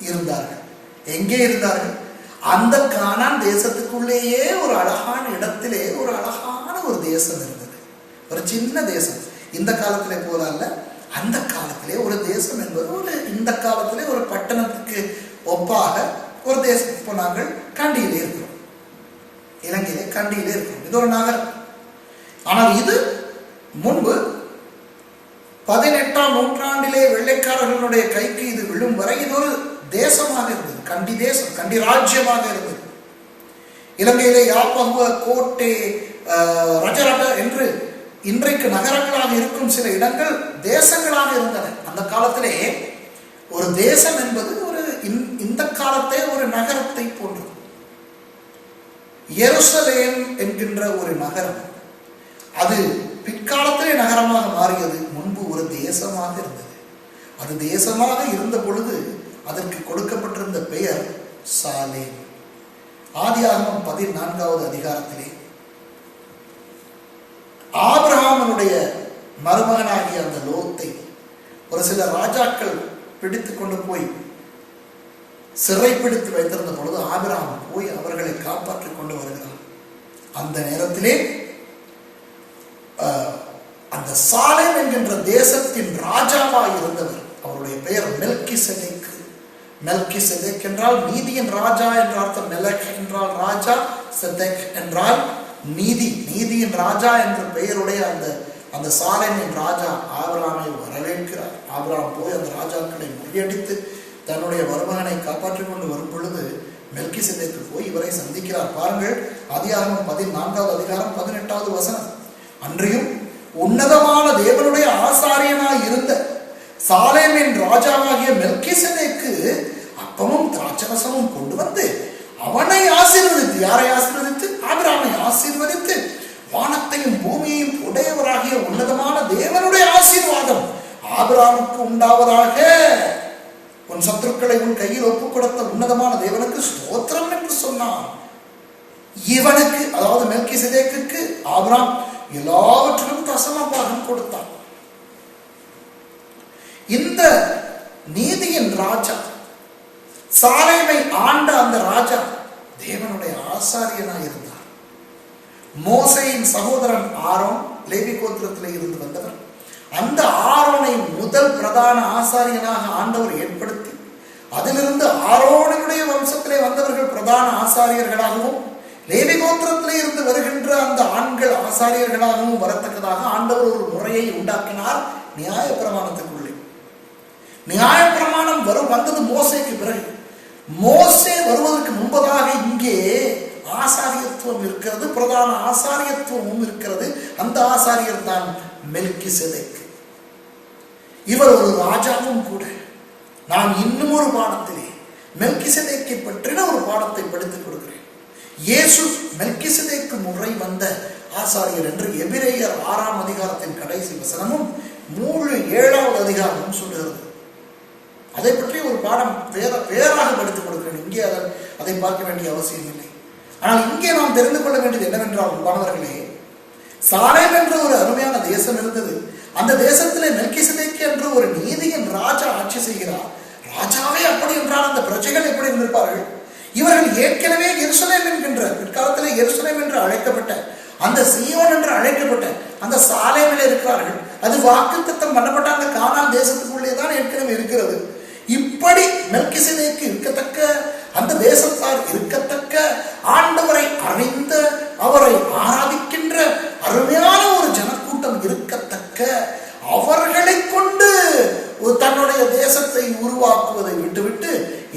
இருந்தார்கள். எங்கே இருந்தார்கள்? அந்த கானான் தேசத்துக்குள்ளேயே ஒரு அழகான இடத்திலே ஒரு அழகான ஒரு தேசம் இருந்தது. ஒரு சின்ன தேசம். இந்த காலத்திலே போல அல்ல, அந்த காலத்திலே ஒரு தேசம் என்பது இந்த காலத்திலே ஒரு பட்டணத்துக்கு ஒப்பாக ஒரு தேசம். இப்போ நாங்கள் கண்டியிலே இருக்கிறோம், இலங்கையிலே கண்டியிலே இருக்கிறோம். இது ஒரு நகரம். ஆனால் இது முன்பு 18ஆம் நூற்றாண்டிலே வெள்ளைக்காரர்களுடைய கைக்கு இது விழும் வரை இது ஒரு தேசமாக இருந்தது. கண்டி தேசம், கண்டி ராஜ்யமாக இருந்தது. இலங்கையிலே யாப்பகுவ, கோட்டை, ரஜரட என்று இன்றைக்கு நகரங்களாக இருக்கும் சில இடங்கள் தேசங்களாக இருந்தன. அந்த காலத்திலே ஒரு தேசம் என்பது இந்த காலத்தை ஒரு நகரத்தை போன்றது. எருசலேம் என்கின்ற ஒரு நகரம், அது பிற்காலத்திலே நகரமாக மாறியது. முன்பு ஒரு தேசமாக இருந்தது. அது தேசமாக இருந்த பொழுது அதற்கு கொடுக்கப்பட்டிருந்த பெயர் சாலேம். ஆதியாகமம் 14வது அதிகாரத்திலே ஆபிரகாமனுடைய மருமகனாகிய அந்த லோத்தை ஒரு சில ராஜாக்கள் பிடித்து கொண்டு போய் சிறைப்பிடித்து வைத்திருந்த பொழுது ஆபிரகாம் போய் அவர்களை காப்பாற்றிக் கொண்டு வருகிறார். அந்த நேரத்திலே அந்த சாலேம் என்கின்ற தேசத்தின் ராஜாவாய் இருந்தவர், அவருடைய பெயர் மெல்கிசெதேக். மெல்கிசெதேக் என்றால் நீதியின் ராஜா என்ற அர்த்தம். மெலக் என்றால் ராஜா, செதேக் என்றால் நீதி, நீதியின் ராஜா என்ற பெயருடைய அந்த சாலேமின் ராஜா ஆபிரகாமை வரவேற்கிறார். ஆபிரகாம் போய் அந்த ராஜாக்களை முறியடித்து தன்னுடைய மருமகனை காப்பாற்றிக் கொண்டு வரும் பொழுது மெல்கிசேதேக்கு போய் இவரை சந்திக்கிறார். பாருங்கள், ஆதியாகமம் 14வது அதிகாரம் 18வது வசனம். அன்றியும் உன்னதமான தேவனுடைய ஆசாரியனாய் இருந்த சாலேமின் ராஜாவாகிய மெல்கிசேதேக்கு அப்பமும் திராட்சரசமும் கொண்டு வந்து அவனை ஆசீர்வதித்து, யாரை ஆசீர்வதித்து? ஆபிரகாமை ஆசீர்வதித்து, வானத்தையும் பூமியையும் உடையவராகிய உன்னதமான தேவனுடைய ஆசீர்வாதம் ஆபிரகாமுக்கு உண்டாவதாக, உன் சத்துருக்களை உன் கையில் ஒப்புக் கொடுத்த உன்னதமான தேவனுக்கு ஸ்தோத்திரம் என்று சொன்னான். இவனுக்கு, அதாவது மெல்கிசேதேக்குக்கு ஆபிரகாம் எல்லாவற்றிலும் தசமபாகம் கொடுத்தான். இந்த நீதியின் ராஜா, சாலேமை ஆண்ட அந்த ராஜா தேவனுடைய ஆசாரியனாய் இருந்தார். மோசேயின் சகோதரன் ஆரோன் லேவி கோத்திரத்திலே இருந்து வந்தவர். அந்த ஆரோனை முதல் பிரதான ஆசாரியனாக ஆண்டவர் ஏற்படுத்தி, அதிலிருந்து ஆரோனுடைய வம்சத்திலே வந்தவர்கள் பிரதான ஆசாரியர்களாகவும், லேவி கோத்திரத்திலே இருந்து வருகின்ற அந்த ஆண்கள் ஆசாரியர்களாகவும் வரத்தக்கதாக ஆண்டவர் ஒரு முறையை உண்டாக்கினார். நியாயப்பிரமாணத்துக்குள்ளே நியாயப்பிரமாணம் வந்தது மோசேக்கு பிறகு. மோசே வருவதற்கு முன்பதாக இங்கே ஆசாரியத்துவம் இருக்கிறது, பிரதான ஆசாரியத்துவமும் இருக்கிறது. அந்த ஆசாரியர் தான் மெல்கிசேதேக். இவர் ஒரு ராஜாவும் கூட. நான் இன்னும் ஒரு பாடத்திலே மெல்கிசேதேக்கை பற்றின ஒரு பாடத்தை படித்துக் கொடுக்கிறேன். இயேசு மெல்கிசேதேக்கு முறை வந்த ஆசாரியர் என்று எபிரேயர் 6ஆம் அதிகாரத்தின் கடைசி வசனமும் 7வது அதிகாரமும் சொல்லுகிறது. அதை பற்றி ஒரு பாடம் வேறாக படித்துக் கொடுக்கிறேன். இங்கே அதை பார்க்க வேண்டிய அவசியம் இல்லை. ஆனால் இங்கே நாம் தெரிந்து கொள்ள வேண்டியது என்னவென்றால், மாணவர்களே, சாலேம் என்ற ஒரு அருமையான தேசம் இருந்தது. அந்த தேசத்திலே மெல்கிசேதேக் என்ற ஒரு நீதியின் ராஜா ஆட்சி செய்கிறார். ராஜாவே அப்படி என்றால் அந்த பிரஜைகள் எப்படி இருந்திருப்பார்கள்? இவர்கள் ஏற்கனவே எருசலேம் என்கின்ற, பிற்காலத்திலே எருசலேம் என்று அழைக்கப்பட்ட, அந்த சீயோன் என்று அழைக்கப்பட்ட அந்த சாலேமில் இருக்கிறார்கள். அது வாக்குத்தத்தம் பண்ணப்பட்ட அந்த கானான் தேசத்துக்குள்ளே தான் ஏற்கனவே இருக்கிறது. இப்படி மெல்கிசேதேக்கு இருக்கத்தக்க, அந்த தேசத்தார் இருக்கத்தக்க, ஆண்டவரை அறிந்த, அவரை ஆராதிக்கின்ற அருமையான ஒரு ஜனக்கூட்டம் இருக்கத்தக்க, அவர்களை கொண்டு தன்னுடைய தேசத்தை உருவாக்குவதை விட்டுவிட்டு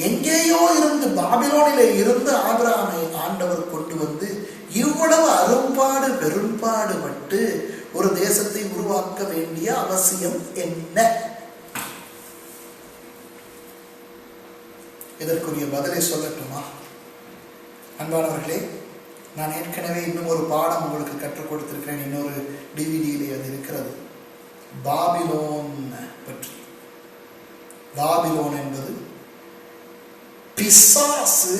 எங்கேயோ இருந்து, பாபிலோனிலே இருந்து ஆபிரகாமை ஆண்டவர் கொண்டு வந்து இவ்வளவு அரும்பாடு பெரும்பாடுபட்டு ஒரு தேசத்தை உருவாக்க வேண்டிய அவசியம் என்ன? இதற்குரிய பதிலை சொல்லட்டுமா? அன்பானவர்களே, நான் ஏற்கனவே இன்னும் ஒரு பாடம் உங்களுக்கு கற்றுக் கொடுத்திருக்கிறேன். இன்னொரு டிவிடியிலே அது இருக்கிறது. பாபிலோன் பற்றி. பாபிலோன் என்பது பிசாசு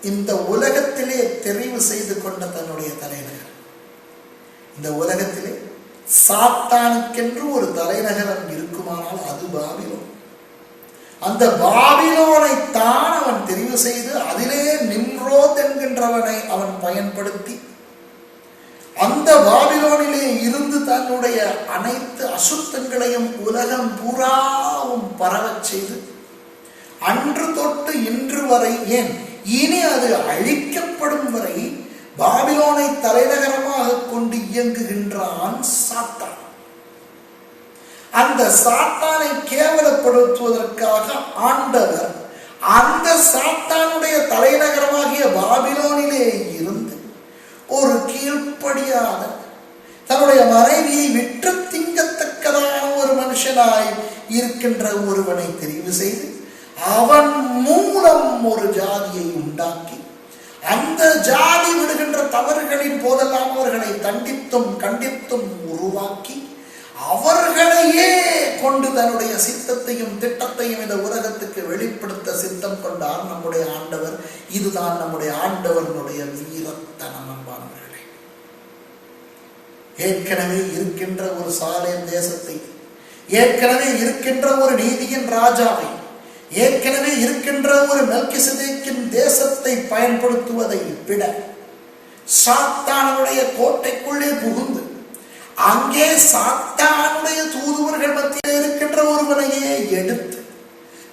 இந்த உலகத்திலே தெரிவு செய்து கொண்ட தன்னுடைய தலைநகர். இந்த உலகத்திலே சாத்தானுக்கென்று ஒரு தலைநகரம் இருக்குமானால் அது பாபிலோன். அந்த பாபிலோனை தான் அவன் தெரிவு செய்து அதிலே நிம்ரோத் என்கின்றவனை அவன் பயன்படுத்தி அந்த பாபிலோனிலே இருந்து தன்னுடைய அனைத்து அசுத்தங்களையும் உலகம் பூராவும் பரவச் செய்து அன்று தொட்டு இன்று வரை, ஏன் இனி அது அழிக்கப்படும் வரை பாபிலோனை தலைநகரமாக கொண்டு இயங்குகின்றான் சாத்தான். அந்த சாத்தானை கேவலப்படுத்துவதற்காக ஆண்டவர் அந்த சாத்தானுடைய தலைநகரமாகிய பாபிலோனிலே இருந்து ஒரு கீழ்ப்படியாத, தன்னுடைய மனைவியை விற்று திங்கத்தக்கதான ஒரு மனுஷனாய் இருக்கின்ற ஒருவனை தெரிவு செய்து அவன் மூலம் ஒரு ஜாதியை உண்டாக்கி, அந்த ஜாதி விடுகின்ற தவறுகளின் போதெல்லாம் அவர்களை தண்டித்தும் கண்டித்தும் உருவாக்கி அவர்களையே கொண்டு தன்னுடைய சித்தத்தையும் திட்டத்தையும் இந்த உலகத்துக்கு வெளிப்படுத்த சித்தம் கொண்டார் நம்முடைய ஆண்டவர். இதுதான் நம்முடைய ஆண்டவனுடைய வீரத்தனம். அன்பானவர்களே, ஏற்கனவே இருக்கின்ற ஒரு சாலேம் தேசத்தை, ஏற்கனவே இருக்கின்ற ஒரு நீதியின் ராஜாவை, ஏற்கனவே இருக்கின்ற ஒரு மெல்கிசேதேக்கின் தேசத்தை பயன்படுத்துவதை விட சாத்தானுடைய கோட்டைக்குள்ளே புகுந்து அங்கே சாத்தானுடைய தூதுவர்கள் மத்தியில் இருக்கின்ற ஒருவனையே எடுத்து,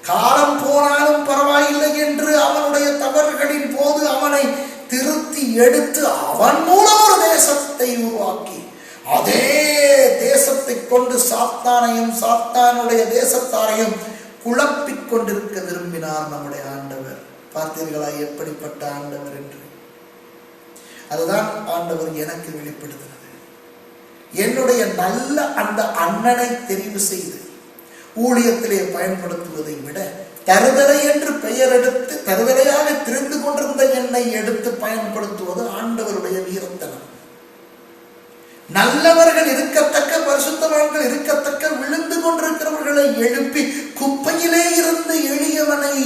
காலம் போனாலும் பரவாயில்லை என்று அவனுடைய தவறுகளின் போது அவனை திருத்தி எடுத்து அவன் மூலம் ஒரு தேசத்தை உருவாக்கி அதே தேசத்தை கொண்டு சாத்தானையும் சாத்தானுடைய தேசத்தாரையும் குழப்பிக் கொண்டிருக்க விரும்பினார் நம்முடைய ஆண்டவர். பார்த்தீர்களா எப்படிப்பட்ட ஆண்டவர் என்று? அதுதான் ஆண்டவர் எனக்கு வெளிப்படுகிறது. என்னுடைய நல்ல அந்த அண்ணனை தெரிவு செய்து ஊழியத்திலே பயன்படுத்துவதை விட தருதலை என்று பெயர் எடுத்து தருதலையாக திரிந்து கொண்டிருந்த என்னை எடுத்து பயன்படுத்துவது ஆண்டவருடைய வீரத்தனம். நல்லவர்கள் இருக்கத்தக்க, பரிசுத்தவான்கள் இருக்கத்தக்க, விழுந்து கொண்டிருக்கிறவர்களை எழுப்பி குப்பையிலே இருந்து எளியவனை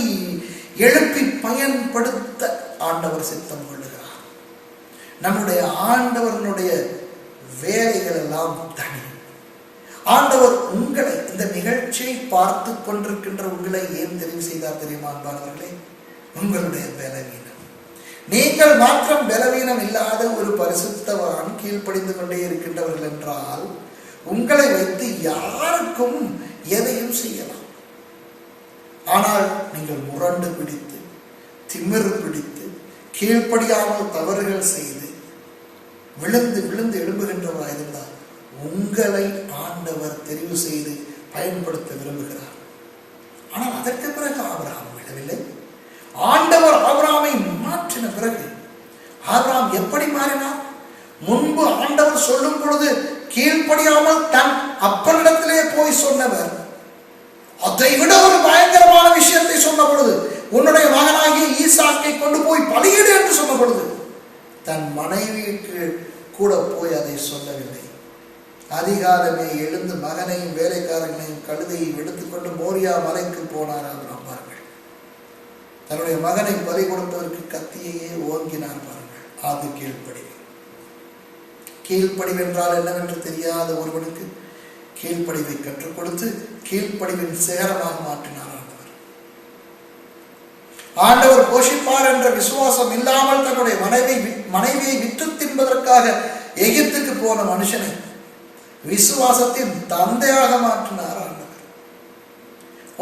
எழுப்பி பயன்படுத்த ஆண்டவர் சித்தம் கொள்ளுகிறார். நம்முடைய ஆண்டவர்களுடைய வேலைகள் எல்லாம் தனி. ஆண்டவர் உங்களை, இந்த நிகழ்ச்சியை பார்த்து கொண்டிருக்கின்ற உங்களை ஏன் தெரிவு செய்தார் தெரியுமா அன்பானவர்களே? உங்களுடைய பலவீனம். நீங்கள் மாத்திரம் பலவீனம் இல்லாத ஒரு பரிசுத்தவான் கீழ்ப்படிந்து கொண்டே இருக்கின்றவர்கள் என்றால் உங்களை வைத்து யாருக்கும் எதையும் செய்யலாம். ஆனால் நீங்கள் முரண்டு பிடித்து, திமிரு பிடித்து, கீழ்ப்படியாமல் தவறுகள் செய்து விழுந்து விழுந்து எழும்புகின்றவராக இருந்தால் உங்களை ஆண்டவர் தெரிவு செய்து பயன்படுத்த விரும்புகிறார். ஆனால் அதற்கு பிறகு ஆபிரகாம் விடவில்லை. ஆண்டவர் ஆபிரகாமை மாற்றின பிறகு ஆபிரகாம் எப்படி மாறினார்? முன்பு ஆண்டவர் சொல்லும் பொழுது கீழ்ப்படியாமல் தன் அப்பனிடத்திலே போய் சொன்னவர், அதை விட ஒரு பயங்கரமான விஷயத்தை சொன்ன பொழுது, உன்னுடைய மகனாகிய ஈசாக்கை கொண்டு போய் பலியிடு என்று சொன்ன பொழுது தன் மனைவிக்கு கூட போய் அதை சொல்லவில்லை. அதிகாலமே எழுந்து மகனையும் வேலைக்காரங்களையும் கழுதையும் எடுத்துக்கொண்டு மோரியா மலைக்கு போனார் ஆபிரகாம். பாருங்கள், தன்னுடைய மகனை பலி கொடுப்பதற்கு கத்தியையே ஓங்கினார். பாருங்கள், அது கீழ்ப்படிவு. கீழ்ப்படிவு என்றால் என்னவென்று தெரியாத ஒருவனுக்கு கீழ்ப்படிவை கற்றுக் கொடுத்து கீழ்ப்படிவின் சேரமாக மாற்றினார் ஆண்டவர். போஷிப்பார் என்ற விசுவாசம் இல்லாமல் தன்னுடைய மனைவியை விற்று தின்பதற்காக எகிப்துக்கு போன மனுஷனை விசுவாசத்தின் தந்தையாக மாற்றினார் ஆண்டவர்.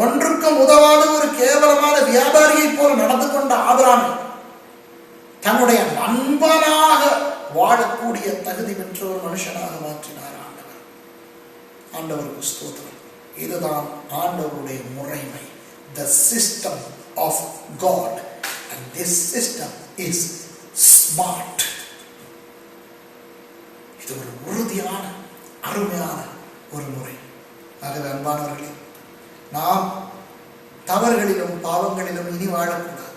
ஒன்றுக்கும் உதவாத ஒரு கேவலமான வியாபாரியை போல நடந்து கொண்ட ஆபிரகாமை தன்னுடைய நண்பனாக வாழக்கூடிய தகுதி பெற்ற ஒரு மனுஷனாக மாற்றினார் ஆண்டவர். ஆண்டவருக்கு ஸ்தோத்திரம். இதுதான் ஆண்டவருடைய முறைமை. The system of God, and this system is smart. இது ஒரு உறுதியான, அருமையான ஒரு முறை. ஆகவே அன்பானவர்களே, நாம் தவறுகளிலும் பாவங்களிலும் இனி வாழக்கூடாது,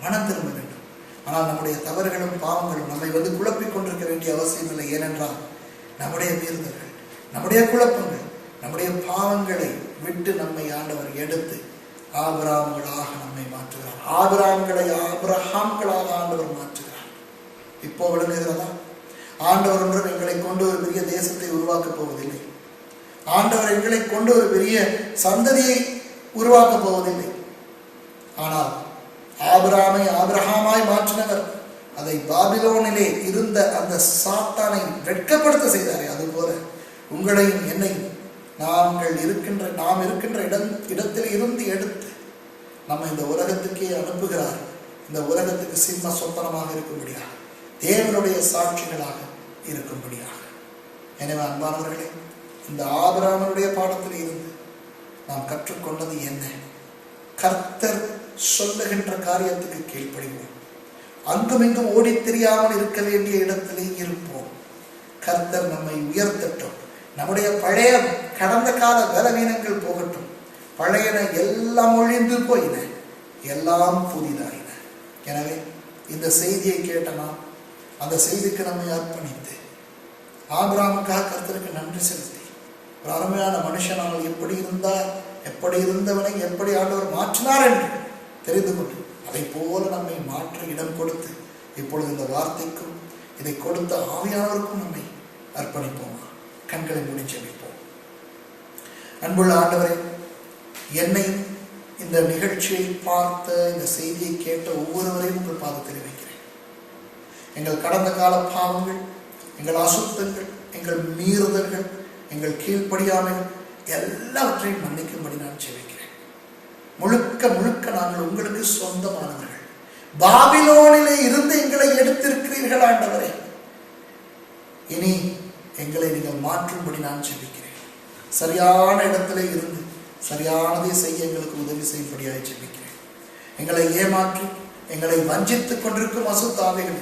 மனம் திரும்ப வேண்டும். ஆனால் நம்முடைய தவறுகளும் பாவங்களும் நம்மை குழப்பிக் கொண்டிருக்க வேண்டிய அவசியம் இல்லை. ஏனென்றால் நம்முடைய மீறுதல்கள், நம்முடைய குழப்பங்கள், நம்முடைய பாவங்களை விட்டு நம்மை ஆண்டவர் எடுத்து ஆபிரகாம்களாக நம்மை மாற்றுகிறார். ஆபிரகாம்களை ஆபிரகாம்களாக ஆண்டவர் மாற்றுகிறார். இப்போ விளங்குகிறதா? ஆண்டவர் ஒன்றும் எங்களை கொண்டு ஒரு பெரிய தேசத்தை உருவாக்கப் போவதில்லை. ஆண்டவர் எங்களை கொண்டு ஒரு பெரிய சந்ததியை உருவாக்கப் போவதில்லை. ஆனால் ஆபிரகாமை ஆபிரகாமாய் மாற்றினவர் அதை பாபிலோனிலே இருந்த அந்த சாத்தானை வெட்கப்படுத்த செய்தாரே, அதுபோல உங்களையும் என்னையும் நாம் இருக்கின்ற இடத்தில் இருந்து எடுத்து நம்ம இந்த உலகத்துக்கே அனுப்புகிறார். இந்த உலகத்துக்கு சிம்ம சொப்பனமாக இருக்கும்படியாக, தேவனுடைய சாட்சிகளாக இருக்கும்படியாக. எனவே அன்பானவர்களே, இந்த ஆபிரகாமுடைய பாடத்தில் இருந்து நாம் கற்றுக்கொண்டது என்ன? கர்த்தர் சொல்லுகின்ற காரியத்துக்கு கீழ்ப்படிவோம். அங்குமிங்கும் ஓடி தெரியாமல் இருக்க வேண்டிய இடத்திலே இருப்போம். கர்த்தர் நம்மை உயர்த்தட்டும். நம்முடைய பழைய கடந்த கால பலவீனங்கள் போகட்டும். பழையன எல்லாம் ஒழிந்து போயின, எல்லாம் புதிதாயின. எனவே இந்த செய்தியை கேட்ட நாம் அந்த செய்திக்கு நம்மை அர்ப்பணித்து ஆபிரகாமுக்காக கர்த்தருக்கு நன்றி செலுத்தி, ஒரு அருமையான மனுஷனால் எப்படி இருந்தார், எப்படி இருந்தவனை எப்படி ஆண்டவர் மாற்றினார் என்று தெரிந்து கொண்டு அதை போல நம்மை மாற்ற இடம் கொடுத்து இப்பொழுது இந்த வார்த்தைக்கும் இதை கொடுத்த ஆவியானவருக்கும் நம்மை அர்ப்பணிப்போமா? கண்களை மூடி ஜெபிப்போம். அன்புள்ள ஆண்டவரே, என்னையும் இந்த நிகழ்ச்சியை பார்த்த, இந்த செய்தியை கேட்ட ஒவ்வொருவரையும் உங்கள் பாதத்தில் வைக்கிறேன். எங்கள் கடந்த கால பாவங்கள், எங்கள் அசுத்தங்கள், எங்கள் மீறுதல்கள், எங்கள் கீழ்ப்படியாமைகள் எல்லாவற்றையும் மன்னிக்கும்படி நான் ஜெபிக்கிறேன். முழுக்க முழுக்க நாங்கள் உங்களுக்கு சொந்தமானவர்கள். பாபிலோனிலே இருந்து எங்களை எடுத்திருக்கிறீர்கள் ஆண்டவரே. இனி எங்களை நீங்கள் மாற்றும்படி நான் ஜெபிக்கிறேன். சரியான இடத்திலே இருந்து சரியானதை செய்ய எங்களுக்கு உதவி செய்யும்படியாக ஜெபிக்கிறேன். எங்களை ஏமாற்றி எங்களை வஞ்சித்துக் கொண்டிருக்கும் அசுத்தாவிகள்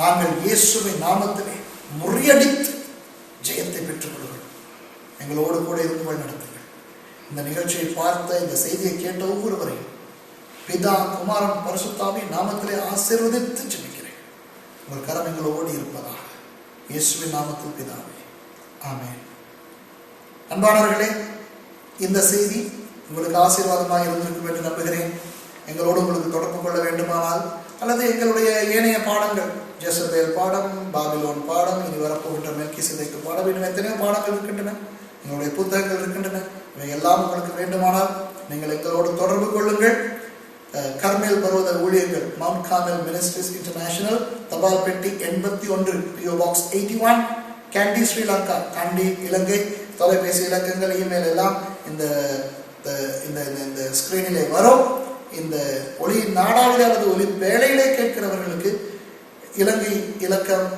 நாங்கள் இயேசுவின் நாமத்திலே முறியடித்து ஜெயத்தை பெற்றுக் கொள்கிறோம். எங்களோடு கூட இருந்து வழி நடத்துங்கள். இந்த நிகழ்ச்சியை பார்த்த, இந்த செய்தியை கேட்ட ஒவ்வொருவரையும் பிதா குமாரன் பரிசுத்தாவின் நாமத்திலே ஆசீர்வதித்து ஜெபிக்கிறேன். உங்கள் கரம் எங்களோடு இருப்பதாக இயேசுவின் நாமத்தில் பிதாவே, ஆமென். அன்பானவர்களே, இந்த செய்தி உங்களுக்கு ஆசீர்வாதமாக இருந்திருக்கும் என்று நம்புகிறேன். எங்களோடு உங்களுக்கு தொடர்பு கொள்ள வேண்டுமானால் அல்லது எங்களுடைய ஏனைய பாடங்கள், ஜெசபேல் பாடம், பாபிலோன் பாடம், இனி வரப்போகின்ற மெல்கிசேதேக்கு பாடம், இன்னும் எத்தனையோ பாடங்கள் இருக்கின்றன, எங்களுடைய புத்தகங்கள் இருக்கின்றன. இவை எல்லாம் உங்களுக்கு வேண்டுமானால் நீங்கள் எங்களோடு தொடர்பு கொள்ளுங்கள். கர்மேல் பர்வத ஊழியர்கள், மவுண்ட் கார்மெல் மினிஸ்ட்ரிஸ் இன்டர்நேஷனல், தபால் பெட்டி 81, PO Box 81, கேண்டி, ஸ்ரீலங்கா, காண்டி, இலங்கை. தொலைபேசி இலக்கங்கள், இமெயில் எல்லாம் இந்த ஸ்கிரீனிலே வரும். இந்த ஒளி நாடாவிலே அல்லது ஒளி வேளையிலே கேட்கிறவர்களுக்கு இலங்கை இலக்கம்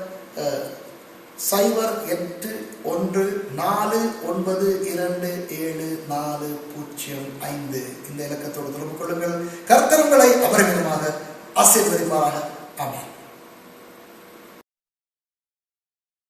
0814927405 இந்த இலக்கத்தோடு தொடர்பு கொள்ளுங்கள். கர்த்தர் உங்களை அபரிமிதமாக ஆசீர்வதிப்பாராக. ஆமென்.